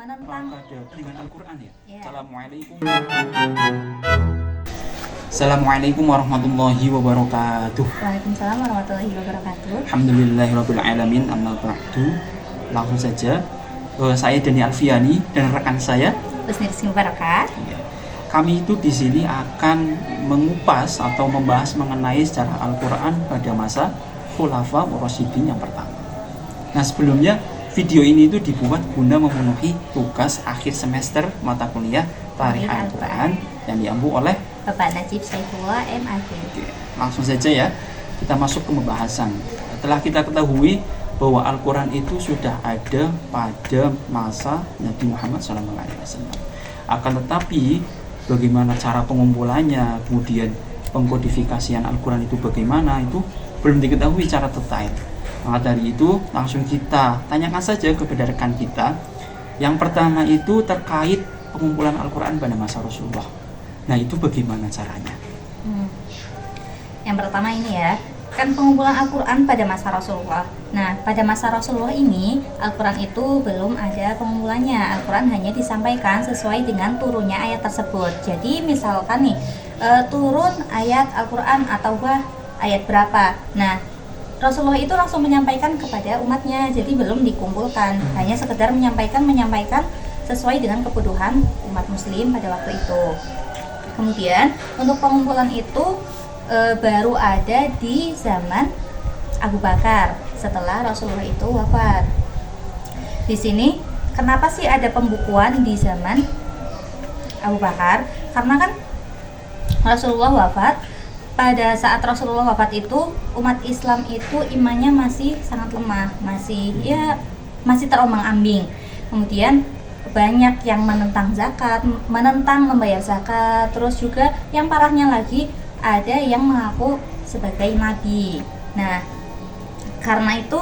menentang ada dengan Al-Quran ya? Ya. Assalamualaikum warahmatullahi wabarakatuh. Waalaikumsalam warahmatullahi wabarakatuh. Alhamdulillahirabbil alamin, amma ba'du. Langsung saja, saya Dani Alfiani dan rekan saya Husni Rizky Barakah. Kami itu di sini akan mengupas atau membahas mengenai sejarah Al-Quran pada masa Khulafa Rasyidin yang pertama. Nah, sebelumnya video ini itu dibuat guna memenuhi tugas akhir semester mata kuliah Tarikh Al-Quran yang diampu oleh Bapak Najib Saifullah MAG. Oke, langsung saja ya, kita masuk ke pembahasan. Setelah kita ketahui bahwa Al-Quran itu sudah ada pada masa Nabi Muhammad SAW. Akan tetapi bagaimana cara pengumpulannya, kemudian pengkodifikasian Al-Quran itu bagaimana, itu belum diketahui secara detail. Maka dari itu langsung kita tanyakan saja kepada rekan kita. Yang pertama itu terkait pengumpulan Al-Quran pada masa Rasulullah. Nah, itu bagaimana caranya? Yang pertama ini ya, kan pengumpulan Al-Quran pada masa Rasulullah. Nah, pada masa Rasulullah ini Al-Quran itu belum ada pengumpulannya. Al-Quran hanya disampaikan sesuai dengan turunnya ayat tersebut. Jadi misalkan nih, turun ayat Al-Quran atau ayat berapa. Nah, Rasulullah itu langsung menyampaikan kepada umatnya. Jadi belum dikumpulkan, hanya sekedar menyampaikan sesuai dengan kebutuhan umat muslim pada waktu itu. Kemudian untuk pengumpulan itu baru ada di zaman Abu Bakar setelah Rasulullah itu wafat. Di sini kenapa sih ada pembukuan di zaman Abu Bakar? Karena kan Rasulullah wafat. Pada saat Rasulullah wafat itu umat Islam itu imannya masih sangat lemah, masih terombang-ambing. Kemudian banyak yang menentang zakat, menentang membayar zakat, terus juga yang parahnya lagi ada yang mengaku sebagai nabi. Nah, karena itu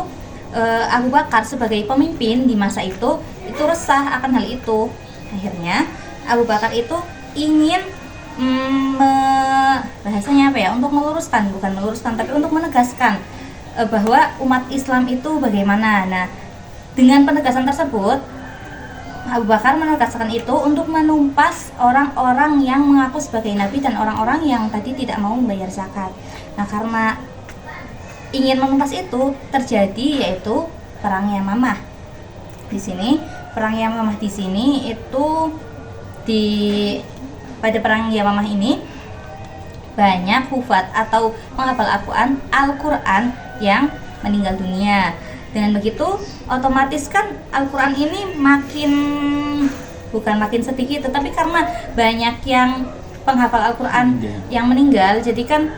Abu Bakar sebagai pemimpin di masa itu resah akan hal itu. Akhirnya Abu Bakar itu ingin bahasanya apa ya, untuk bukan meluruskan tapi untuk menegaskan bahwa umat Islam itu bagaimana. Nah, dengan penegasan tersebut Abu Bakar menegaskan itu untuk menumpas orang-orang yang mengaku sebagai nabi dan orang-orang yang tadi tidak mau membayar zakat. Nah, karena ingin menumpas itu terjadi yaitu perang Yamamah. Di sini perang Yamamah di sini itu pada perang Yamamah ini banyak hufat atau menghafal Al-Quran yang meninggal dunia. Dengan begitu otomatis kan Al-Quran ini bukan makin sedikit, tetapi karena banyak yang penghafal Al-Quran yang meninggal, jadi kan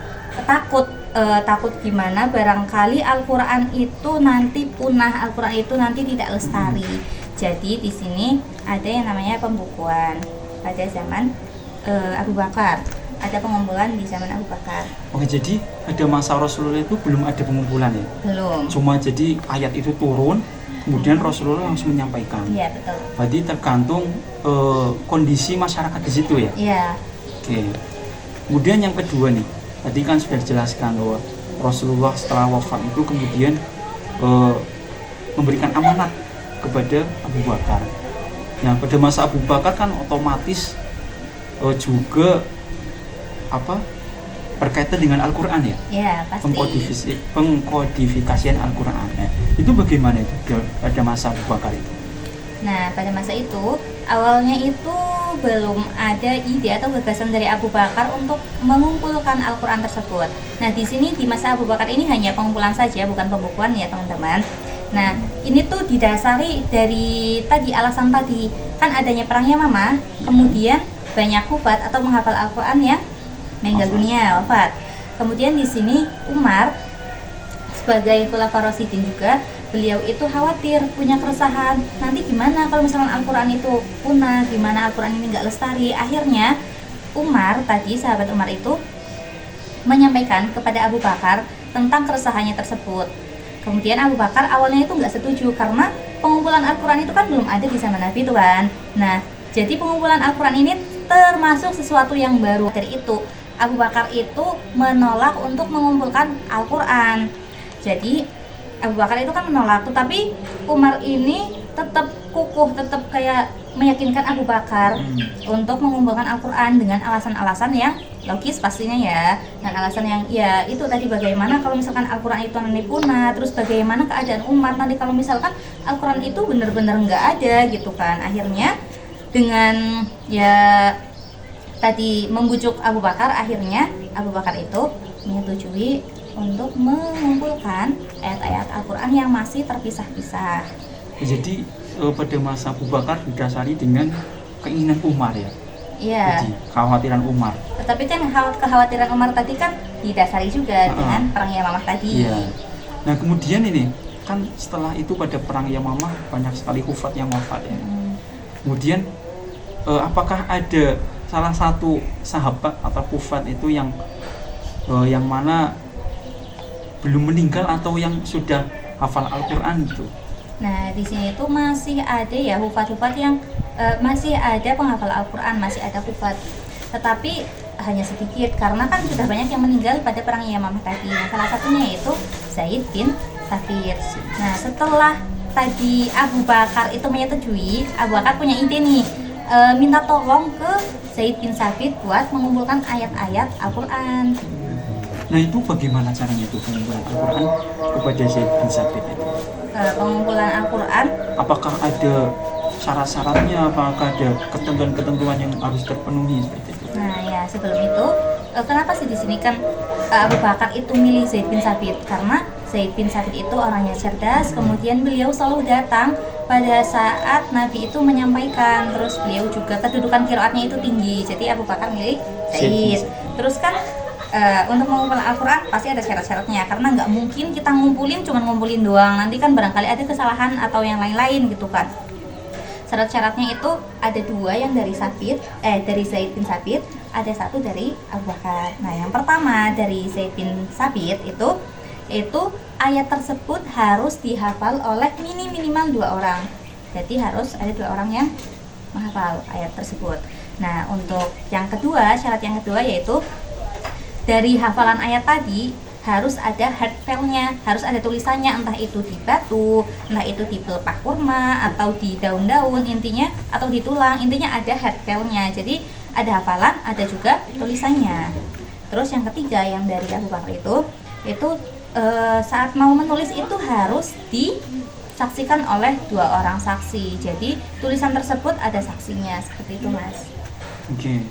takut gimana barangkali Al-Quran itu nanti punah, Al-Quran itu nanti tidak lestari. Jadi di sini ada yang namanya pembukuan pada zaman Abu Bakar. Ada pengumpulan di zaman Abu Bakar. Oke, jadi pada masa Rasulullah itu belum ada pengumpulan ya? Belum. Cuma jadi ayat itu turun, kemudian Rasulullah langsung menyampaikan. Iya, betul. Berarti tergantung kondisi masyarakat di situ ya? Iya. Oke. Kemudian yang kedua nih, tadi kan sudah dijelaskan bahwa Rasulullah setelah wafat itu kemudian memberikan amanat kepada Abu Bakar. Nah, pada masa Abu Bakar kan otomatis juga berkaitan dengan Al-Quran ya? Iya, pasti. Pengkodifikasian Al-Quran. Nah, itu bagaimana itu pada masa Abu Bakar itu? Nah, pada masa itu awalnya itu belum ada ide atau gagasan dari Abu Bakar untuk mengumpulkan Al-Quran tersebut. Nah, di sini di masa Abu Bakar ini hanya pengumpulan saja, bukan pembukuan ya teman-teman. Nah, ini tuh didasari dari alasan tadi, kan adanya perang Yamamah, kemudian banyak hufat atau menghafal Al-Quran yang meninggal dunia, wafat. Kemudian di sini Umar sebagai Khulafa Rasyidin juga, beliau itu khawatir, punya keresahan, nanti gimana kalau misalnya Al-Quran itu punah, gimana Al-Quran ini nggak lestari. Akhirnya sahabat Umar itu menyampaikan kepada Abu Bakar tentang keresahannya tersebut. Kemudian Abu Bakar awalnya itu nggak setuju karena pengumpulan Al-Quran itu kan belum ada di zaman Nabi itu kan. Nah, jadi pengumpulan Al-Quran ini termasuk sesuatu yang baru. Dari itu Abu Bakar itu menolak untuk mengumpulkan Al-Quran. Jadi Abu Bakar itu kan menolak, tetapi Umar ini tetap kukuh, tetap kayak meyakinkan Abu Bakar untuk mengumpulkan Al-Quran dengan alasan-alasan yang logis pastinya ya, dan alasan yang ya itu tadi, bagaimana kalau misalkan Al-Quran itu nanti punah, terus bagaimana keadaan umat nanti kalau misalkan Al-Quran itu benar-benar nggak ada gitu kan. Akhirnya dengan ya tadi membujuk Abu Bakar, akhirnya Abu Bakar itu menyetujui untuk mengumpulkan ayat-ayat Al-Quran yang masih terpisah-pisah. Jadi pada masa Abu Bakar didasari dengan keinginan Umar ya. Iya. Jadi kekhawatiran Umar. Tetapi kan kekhawatiran Umar tadi kan didasari juga dengan perang Yamamah tadi. Iya. Nah kemudian ini kan setelah itu pada perang Yamamah banyak sekali hufat yang wafat ya. Kemudian apakah ada salah satu sahabat atau hufat itu yang mana belum meninggal atau yang sudah hafal Al-Quran gitu? Nah, di sini itu masih ada ya hufat-hufat yang masih ada penghafal Al-Quran, masih ada hufat. Tetapi hanya sedikit karena kan sudah banyak yang meninggal pada perang Yamamah tadi. Nah, salah satunya yaitu Zaid bin Tsabit. Nah, setelah tadi Abu Bakar itu menyetujui, Abu Bakar punya ide nih, minta tolong ke Zaid bin Tsabit buat mengumpulkan ayat-ayat Al-Quran. Nah itu bagaimana caranya itu pengumpulan Al-Quran kepada Zaid bin Tsabit itu? Pengumpulan Al-Quran, apakah ada syarat-syaratnya, apakah ada ketentuan-ketentuan yang harus terpenuhi seperti itu? nah ya sebelum itu kenapa sih di sini kan Abu Bakar itu milih Zaid bin Tsabit? Karena Zaid bin Tsabit itu orangnya cerdas, kemudian beliau selalu datang pada saat Nabi itu menyampaikan, terus beliau juga kedudukan qiraatnya itu tinggi, jadi Abu Bakar milih Zaid. Terus kan untuk mengumpulkan Al-Quran pasti ada syarat-syaratnya, karena nggak mungkin kita cuma ngumpulin doang, nanti kan barangkali ada kesalahan atau yang lain-lain gitu kan. Syarat-syaratnya itu ada 2 yang dari Zaid bin Tsabit, ada 1 dari Abu Bakar. Nah yang pertama dari Zaid bin Tsabit itu ayat tersebut harus dihafal oleh minimal 2 orang, jadi harus ada 2 orang yang menghafal ayat tersebut. Nah untuk yang kedua, syarat yang kedua yaitu dari hafalan ayat tadi harus ada hard file-nya, harus ada tulisannya, entah itu di batu, entah itu di pelepah kurma, atau di daun-daun intinya, atau di tulang, intinya ada hard file-nya. Jadi ada hafalan, ada juga tulisannya. Terus yang ketiga yang dari Abu Bakar itu saat mau menulis itu harus disaksikan oleh 2 orang saksi. Jadi tulisan tersebut ada saksinya, seperti itu Mas. Oke.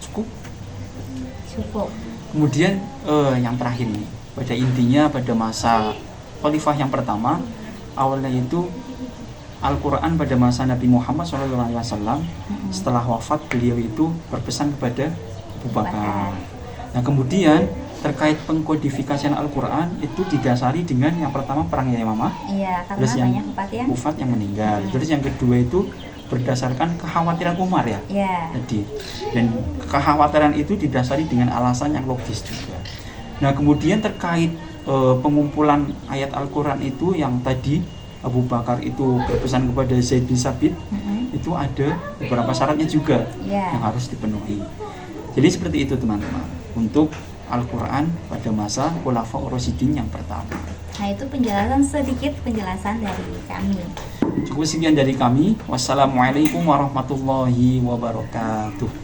Cukup. Cukup. Kemudian yang terakhir nih, pada intinya pada masa khalifah yang pertama, awalnya itu Al-Quran pada masa Nabi Muhammad SAW, setelah wafat beliau itu berpesan kepada Abu Bakar. Nah kemudian terkait pengkodifikasian Al-Quran itu didasari dengan yang pertama perang Yamamah, Iya, karena terus yang banyak hufat yang meninggal, terus yang kedua itu berdasarkan kekhawatiran Umar ya. Jadi, dan kekhawatiran itu didasari dengan alasan yang logis juga. Nah kemudian terkait pengumpulan ayat Al-Quran itu yang tadi Abu Bakar itu berpesan kepada Zaid bin Tsabit, itu ada beberapa syaratnya juga yang harus dipenuhi. Jadi seperti itu teman-teman untuk Al-Quran pada masa Khulafaur Rasyidin yang pertama. Nah itu sedikit penjelasan dari kami. Cukup sekian dari kami. Wassalamualaikum warahmatullahi wabarakatuh.